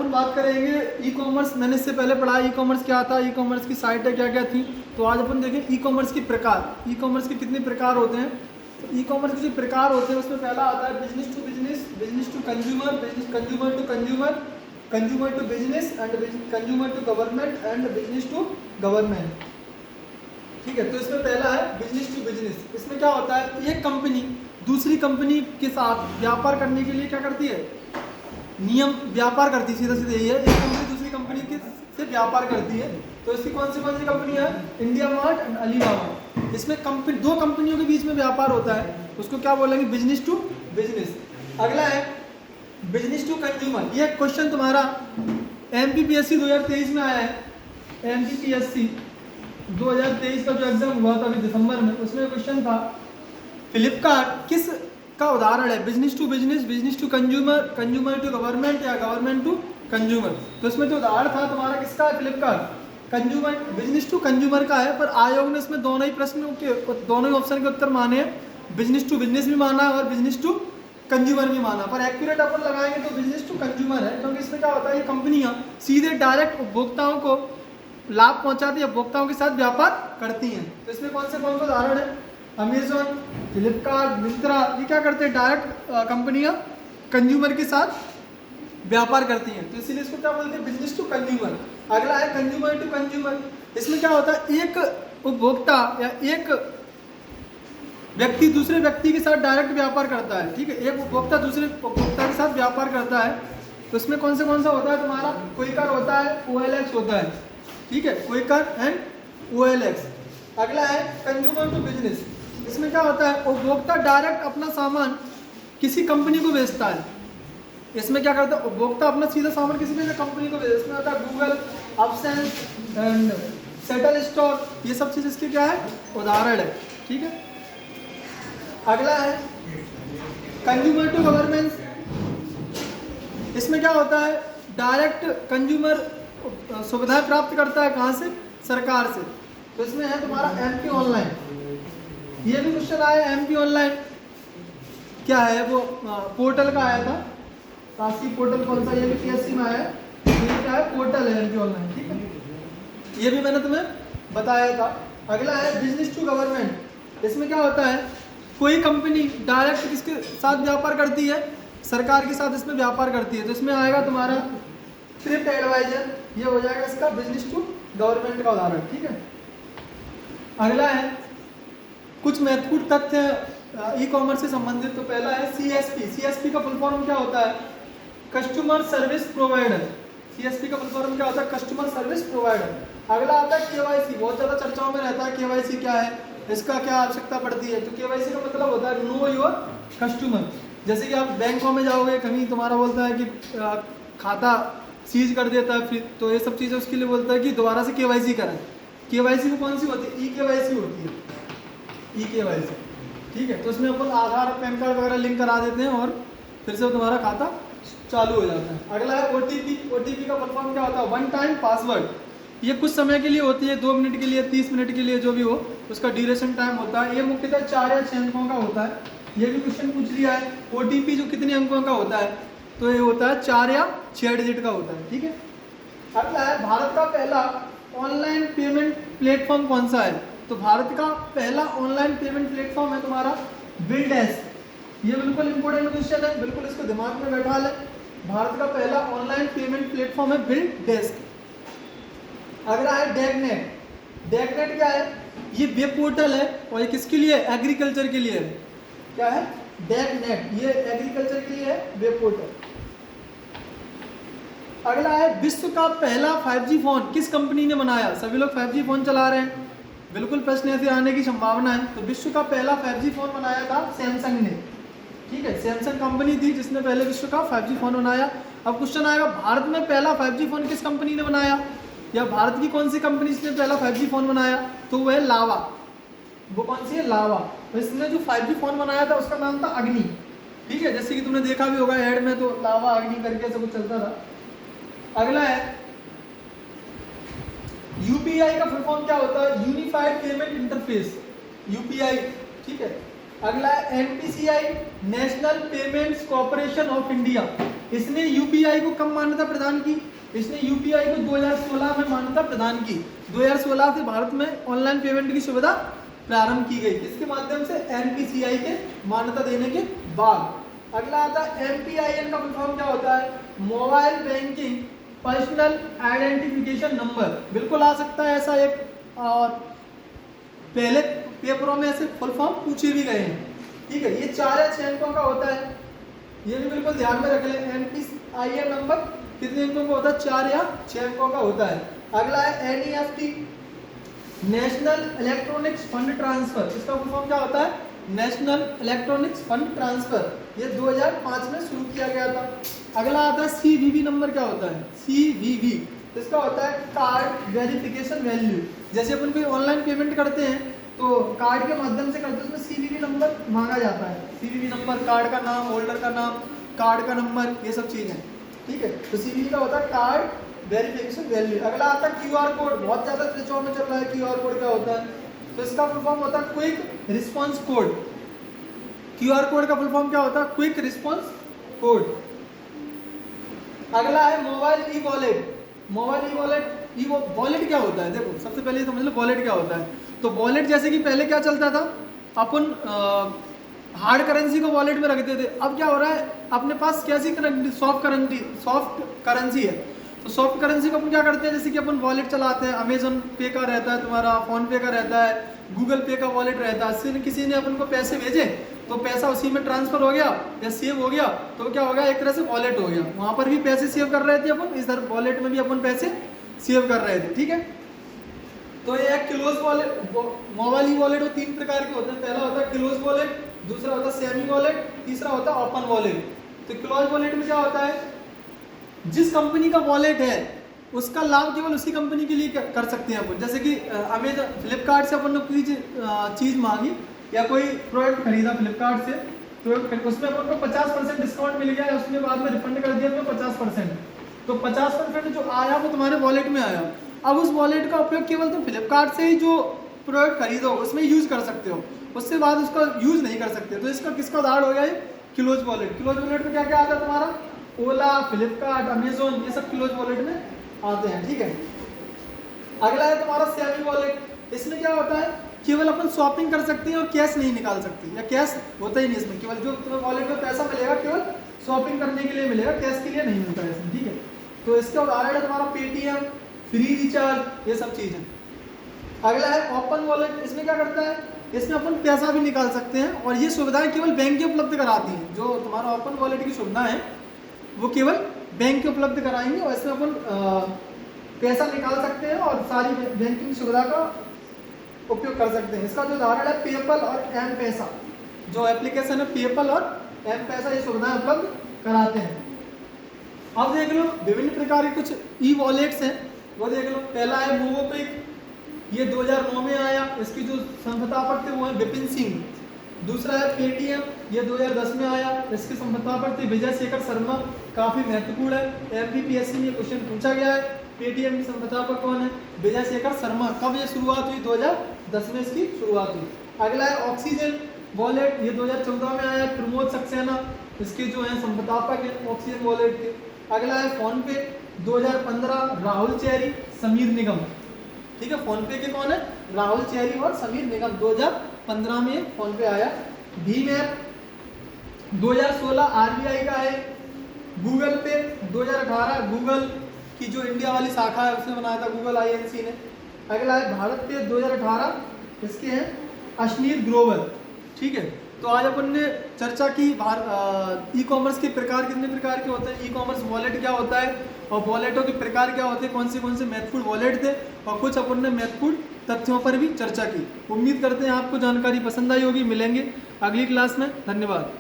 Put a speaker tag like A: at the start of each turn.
A: अपन बात करेंगे e commerce. मैंने इससे पहले पढ़ा ई कॉमर्स क्या था, ई कॉमर्स की साइटें क्या क्या थी। तो आज अपन देखें ई कॉमर्स की प्रकार, ई कॉमर्स के कितने प्रकार होते हैं। तो ई कॉमर्स के जो प्रकार होते हैं उसमें पहला आता है business to business, business to consumer, business consumer to consumer, consumer to business and consumer to government and business to government. ठीक है, तो इसमें पहला है बिजनेस टू बिजनेस। इसमें क्या होता है, एक कंपनी दूसरी कंपनी के साथ व्यापार करने के लिए क्या करती है, नियम व्यापार करती है, सीधा सीधा यही है। एक कंपनी दूसरी कंपनी के से व्यापार करती है। तो इसकी कौन सी कंपनियां हैं, इंडिया मार्ट एंड अलीबाबा। इसमें कंपनी, दो कंपनियों के बीच में व्यापार होता है, उसको क्या बोलेंगे, बिजनेस टू बिजनेस। अगला है बिजनेस टू कंज्यूमर। ये क्वेश्चन तुम्हारा एमपीपीएससी 2023 में आया है। एमपीपीएससी 2023 का जो एग्जाम हुआ था अभी दिसंबर में, उसमें क्वेश्चन था फ्लिपकार्ट किस का उदाहरण है, business to business, business to consumer, consumer to government या गवर्नमेंट टू कंज्यूमर। तो इसमें जो उदाहरण था तुम्हारा किसका है, Flipkart consumer, business to consumer का है। पर आयोग ने इसमें दोनों ही प्रश्नों के, दोनों ही ऑप्शन के उत्तर माने हैं, बिजनेस टू बिजनेस भी माना है और बिजनेस टू कंज्यूमर भी माना। पर एक्यूरेट अपन लगाएंगे तो बिजनेस टू कंज्यूमर है, क्योंकि इसमें क्या होता है, ये कंपनियां सीधे डायरेक्ट उपभोक्ताओं को लाभ पहुंचाती है, उपभोक्ताओं के साथ व्यापार करती हैं। तो इसमें कौन से उदाहरण है, अमेजोन, फ्लिपकार्ट, मिंत्रा, ये क्या करते हैं, डायरेक्ट कंपनियां कंज्यूमर के साथ व्यापार करती हैं। तो इसीलिए इसको क्या बोलते हैं, बिजनेस टू कंज्यूमर। अगला है कंज्यूमर टू कंज्यूमर। इसमें क्या होता है, एक उपभोक्ता या एक व्यक्ति दूसरे व्यक्ति के साथ डायरेक्ट व्यापार करता है। ठीक है, एक उपभोक्ता दूसरे उपभोक्ता के साथ व्यापार करता है। तो इसमें कौन सा होता है तुम्हारा, क्विकर होता है, OLX होता है। ठीक है, क्विकर एंड OLX। अगला है कंज्यूमर टू बिजनेस। इसमें क्या होता है, उपभोक्ता डायरेक्ट अपना सामान किसी कंपनी को बेचता है। इसमें क्या करता है, उपभोक्ता अपना सीधा सामान किसी भी कंपनी को बेचता है। इसमें होता है Google, absence and settle stock, ये सब चीज़ इसके क्या है, उदाहरण है। ठीक है, अगला है कंज्यूमर टू गवर्नमेंट। इसमें क्या होता है, डायरेक्ट कंज्यूमर सुविधाएं प्राप्त करता है, कहाँ से, सरकार से। तो इसमें है तुम्हारा MP ऑनलाइन। ये भी क्वेश्चन आया MP ऑनलाइन क्या है, वो पोर्टल का आया था, शासकीय पोर्टल कौन सा, ये भी PSC में आया है। ये क्या है, पोर्टल है MP ऑनलाइन। ठीक है, ये भी मैंने तुम्हें बताया था। अगला है बिजनेस टू गवर्नमेंट। इसमें क्या होता है, कोई कंपनी डायरेक्ट किसके साथ व्यापार करती है, सरकार के साथ इसमें व्यापार करती है। तो इसमें आएगा तुम्हारा ट्रिप एडवाइजर, ये हो जाएगा इसका बिजनेस टू गवर्नमेंट का उदाहरण। ठीक है, अगला है कुछ महत्वपूर्ण तथ्य ई कॉमर्स से संबंधित। तो पहला है CSP। CSP का फुल फॉर्म क्या होता है, कस्टमर सर्विस प्रोवाइडर। CSP का फुल फॉर्म क्या होता है, कस्टमर सर्विस प्रोवाइडर। अगला आता है KYC, बहुत ज़्यादा चर्चाओं में रहता है। KYC क्या है, इसका क्या आवश्यकता पड़ती है। तो KYC का मतलब होता है नो योर कस्टमर। जैसे कि आप बैंकों में जाओगे, कहीं तुम्हारा बोलता है कि खाता सीज कर देता है, फिर तो ये सब चीज़ें उसके लिए बोलता है कि दोबारा से KYC करें। KYC में कौन सी होती है, eKYC होती है, eKYC। ठीक है, तो उसमें अपन आधार, पैन कार्ड वगैरह लिंक करा देते हैं और फिर से तुम्हारा खाता चालू हो जाता है। अगला है OTP। OTP का फुल फॉर्म क्या होता है, वन टाइम पासवर्ड। ये कुछ समय के लिए होती है, 2 मिनट के लिए, 30 मिनट के लिए, जो भी हो उसका ड्यूरेशन टाइम होता है। ये मुख्यतः 4 या 6 अंकों का होता है। ये भी क्वेश्चन पूछ लिया है, OTP जो कितने अंकों का होता है, तो ये होता है 4 या 6 डिजिट का होता है। ठीक है, अगला है भारत का पहला ऑनलाइन पेमेंट प्लेटफॉर्म कौन सा है। तो भारत का पहला ऑनलाइन पेमेंट प्लेटफॉर्म है तुम्हारा बिलडेस्क। ये बिल्कुल इंपॉर्टेंट क्वेश्चन है, बिल्कुल इसको दिमाग में बैठा ले। भारत का पहला ऑनलाइन पेमेंट प्लेटफॉर्म है बिलडेस्क। अगला है डेगनेट। डेगनेट क्या है, ये वेब पोर्टल है और ये किसके लिए, एग्रीकल्चर के लिए है। क्या है, डेगनेट, ये एग्रीकल्चर के लिए है, वेब पोर्टल। अगला है विश्व का पहला 5G फोन किस कंपनी ने बनाया। सभी लोग 5G फोन चला रहे हैं, बिल्कुल प्रश्न ऐसे आने की संभावना है। तो विश्व का पहला 5G फोन बनाया था सैमसंग ने। ठीक है, सैमसंग कंपनी थी जिसने पहले विश्व का 5G फोन बनाया। अब क्वेश्चन आएगा, भारत में पहला 5G फोन किस कंपनी ने बनाया, या भारत की कौन सी कंपनी जिसने पहला 5G फोन बनाया। तो वो है लावा। वो कौन सी है, लावा। तो इसने जो 5G फोन बनाया था उसका नाम था अग्नि। ठीक है, जैसे कि तुमने देखा भी होगा ऐड में, तो लावा अग्नि करके ऐसा कुछ चलता था। अगला है UPI का फुल फॉर्म क्या होता है, यूनिफाइड पेमेंट इंटरफेस, UPI। ठीक है, अगला है NPCI, national payments corporation of India. इसने यूपीआई को कब मान्यता प्रदान की? इसने यूपीआई को 2016 में मान्यता प्रदान की। 2016 से भारत में ऑनलाइन पेमेंट की सुविधा प्रारंभ की गई, इसके माध्यम से एनपीसीआई के मान्यता देने के बाद। अगला आता है एमपीआईएन का फुल फॉर्म क्या होता है? Mobile banking personal identification number. बिल्कुल आ सकता है ऐसा एक, और पहले पेपरों में ऐसे फुल फॉर्म पूछे भी गए हैं, ठीक है। ये 4 या 6 अंकों का होता है, ये भी बिल्कुल ध्यान में रख लें। एनपीआईएन नंबर कितने अंकों का होता है? 4 या 6 अंकों का होता है। अगला है NEFT, national electronics fund transfer. इसका फुल फॉर्म क्या होता है? National electronics fund transfer. ये 2005 में शुरू किया गया था। अगला आता है सीवीवी नंबर। क्या होता है? सीवीवी, इसका होता है कार्ड वेरिफिकेशन वैल्यू। जैसे अपन कोई ऑनलाइन पेमेंट करते हैं तो कार्ड के माध्यम से करते हैं, उसमें सीवीवी नंबर मांगा जाता है। सीवीवी नंबर, कार्ड का नाम, होल्डर का नाम, कार्ड का नंबर, ये सब चीज़ें, ठीक है। तो सीवीवी का होता है कार्ड वेरिफिकेशन वैल्यू। अगला आता है क्यूआर कोड। बहुत ज़्यादा चर्चाओं में चल रहा है क्यूआर कोड क्या होता है, तो इसका फुल फॉर्म होता है quick response code. QR code का फुल फॉर्म क्या होता है? Quick response code. अगला है mobile e wallet. Mobile e wallet क्या होता है? देखो सबसे पहले ये समझ लो वॉलेट क्या होता है। तो वॉलेट जैसे कि पहले क्या चलता था, अपन हार्ड करेंसी को वॉलेट में रखते थे। अब क्या हो रहा है, अपने पास कैसी सॉफ्ट करेंसी है, तो सॉफ्ट करेंसी को अपन क्या करते हैं, जैसे कि अपन वॉलेट चलाते हैं, अमेजन पे का रहता है, तुम्हारा फोन पे का रहता है, गूगल पे का वॉलेट रहता है। किसी ने अपन को पैसे भेजे तो पैसा उसी में ट्रांसफर हो गया या सेव हो गया, तो क्या हो गया, एक तरह से वॉलेट हो गया। वहाँ पर भी पैसे सेव कर रहे थे अपन, इधर वॉलेट में भी अपन पैसे सेव कर रहे थे, ठीक है। तो ये close wallet, mobile e wallet 3 प्रकार के होते हैं। पहला होता है क्लोज वॉलेट, दूसरा होता है सेमी वॉलेट, तीसरा होता है ओपन वॉलेट। तो क्लोज वॉलेट में क्या होता है, जिस कंपनी का वॉलेट है उसका लाभ केवल उसी कंपनी के लिए कर सकते हैं अपन। जैसे कि अमेजन, फ्लिपकार्ट से अपन ने कोई चीज़ मांगी या कोई प्रोडक्ट खरीदा फ्लिपकार्ट से, तो उसमें अपन को 50% डिस्काउंट मिल गया, उसने बाद में रिफंड कर दिया तो 50%, तो 50% जो आया वो तुम्हारे वॉलेट में आया। अब उस वॉलेट का उपयोग केवल तुम फ्लिपकार्ट से ही जो प्रोडक्ट खरीदो उसमें यूज़ कर सकते हो, उससे बाद उसका यूज़ नहीं कर सकते। तो इसका किसका उदाहरण हो गया ये? Close wallet. क्लोज वॉलेट में क्या क्या आता है तुम्हारा? ओला, फ्लिपकार्ट, अमेजोन, ये सब क्लोज वॉलेट में आते हैं, ठीक है। अगला है तुम्हारा सेमी वॉलेट। इसमें क्या होता है, केवल अपन शॉपिंग कर सकते हैं और कैश नहीं निकाल सकते, या कैश होता ही नहीं इसमें, केवल जो तुम्हें वॉलेट में पैसा मिलेगा केवल शॉपिंग करने के लिए मिलेगा, कैश के लिए नहीं मिलता है इसमें, ठीक है। तो इसका उदाहरण है तुम्हारा पेटीएम, फ्री रिचार्ज, ये सब चीज़ें। अगला है ओपन वॉलेट। इसमें क्या करता है, इसमें अपन पैसा भी निकाल सकते हैं और ये सुविधाएं केवल बैंक ही उपलब्ध कराती हैं। जो तुम्हारा ओपन वॉलेट की सुविधा है वो केवल बैंक उपलब्ध कराएंगे और इसमें अपन पैसा निकाल सकते हैं और सारी बैंकिंग सुविधा का उपयोग कर सकते हैं। इसका जो उदाहरण है पेपल और एम पैसा, जो एप्लीकेशन है पेपल और एम पैसा, ये सुविधाएं उपलब्ध कराते हैं। अब देख लो विभिन्न प्रकार के कुछ ई वॉलेट्स हैं, वो देख लो। पहला है मोबोक्विक, ये 2009 में आया, इसकी जो संस्थापक थे वो है विपिन सिंह। दूसरा है पेटीएम, ये 2010 में आया, इसके संस्थापक थे विजय शेखर शर्मा, काफ़ी महत्वपूर्ण है। एमपीपीएससी में क्वेश्चन पूछा गया है, पेटीएम के संस्थापक कौन है? विजय शेखर शर्मा। कब ये शुरुआत हुई? 2010 में इसकी शुरुआत हुई। अगला है ऑक्सीजन वॉलेट, ये 2014 में आया, प्रमोद सक्सेना इसके जो है संस्थापक है ऑक्सीजन वॉलेट के। अगला है फोन पे, 2015 राहुल चेरी, समीर निगम, ठीक है। फोन पे के कौन है? राहुल चेरी और समीर निगम, 2015 में फोन पे आया। भीम ऐप 2016 आरबीआई का है। गूगल पे 2018 गूगल की जो इंडिया वाली शाखा है उसने बनाया था, गूगल आईएनसी ने। अगला है भारत पे 2018, इसके हैं अश्नीर ग्रोवर, ठीक है। तो आज अपन ने चर्चा की ई कॉमर्स के प्रकार, कितने प्रकार के होते हैं, ई कॉमर्स वॉलेट क्या होता है और वॉलेटों के प्रकार क्या होते हैं, कौन से महत्वपूर्ण वॉलेट थे, और कुछ अपन ने महत्वपूर्ण तथ्यों पर भी चर्चा की। उम्मीद करते हैं आपको जानकारी पसंद आई होगी। मिलेंगे अगली क्लास में, धन्यवाद।